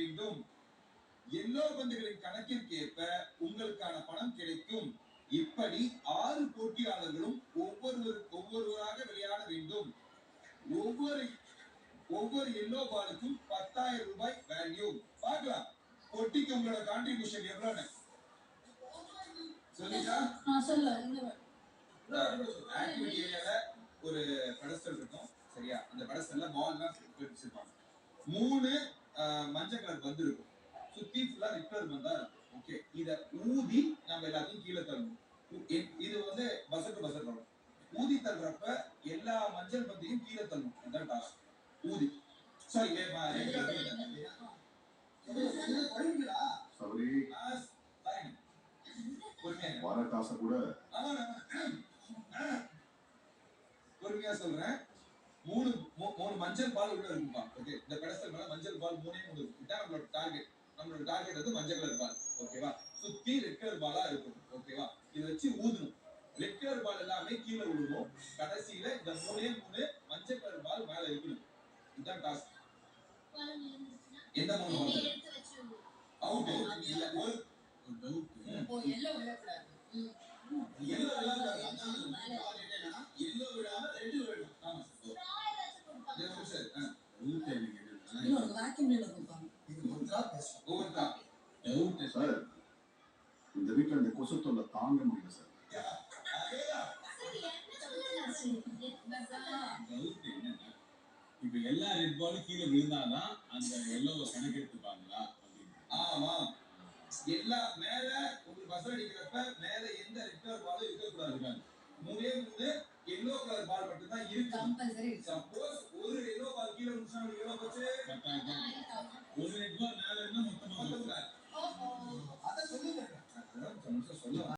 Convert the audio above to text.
வேண்டும். எல்லோ பந்துகளின் கணக்கிற்கு ஏற்ப உங்களுக்கான பணம் கிடைக்கும். இப்படி 6 போட்டியாளர்களும் ஒவ்வொருவராக விளையாட வேண்டும். ஒவ்வொரு எல்லோ பாலுக்கும் 10,000 ரூபாய் வேல்யூ. பார்க்கலாம் போட்டிக்கு உங்களோட கான்ட்ரிபியூஷன் எவ்வளவுன்னு சொல்லுங்க. ஆக்டிவிட்டி ஏரியால ஒரு பெடஸ்டல் இருக்கும் சரியா? அந்த பெடஸ்டல்ல பால் தான் வச்சிருப்பாங்க. 3 மஞ்சள் கலர் பந்து இருக்கும். சுத்தி ஃபுல்லா ரெட் கலர் பந்தா இருக்கும். ஓகே, இத ஊதி நம்ம எல்லாத்தையும் கீழே தள்ளணும். இது வந்து பசர் டு பசர் வரும். ஊதி தள்ளுறப்ப எல்லா மஞ்சள் பந்தையும் கீழே தள்ளணும். இதான் டாஸ்க். ஊதி சாரி பொறுமையா சொல்றேன். 3 மஞ்சள் பால் உள்ள இருக்குப்பா. ஓகே, இந்த பெடஸ்டல் மேல மஞ்சள் பால் 3 இருக்கு. இதான் நம்மளோட டார்கெட். நம்மளோட டார்கெட் வந்து மஞ்சள் கலர் பால். ஓகேவா? சுத்தி ரெட் கலர் பாலா இருக்கும். ஓகேவா? இத வச்சு ஊதணும். ரெட் கலர் பால் எல்லாமே கீழே விழுவும். கடைசியில இந்த 3 மஞ்சள் கலர் பால் மேல இருக்கணும். இதான் டாஸ்க். எந்த 3 பால் அவுட் இல்ல ஒரு எல்லோ விழக்கூடாது. எல்லோ விழக்கூடாது. எல்லோ விழாம ரெட் விழணும். ஆமா இந்த வீட்டுல இந்த கொசு தொல்லை தாங்க முடியல சார். இப்ப எல்லா ரெட் பாலும் கீழே விழுந்தாதான் அந்த எல்லோவை கணக்கெடுத்துப்பாங்களா? ஆமா, எல்லா மேல உங்களுக்கு பசர் அடிக்கிறப்ப மேல எந்த ரெட் கலர் பாலும் இருக்கக்கூடாது. 3 எல்லோ கலர் பால் மட்டும் தான் இருக்கு. சப்போஸ் ஒரு எல்லோ பால் கீழே விழுந்துச்சுனா எவ்வளவு போச்சு? ஒரு ரெட் பால் மேல இருந்தா மொத்தமா அத சொல்லுங்க. அதான் சொல்ல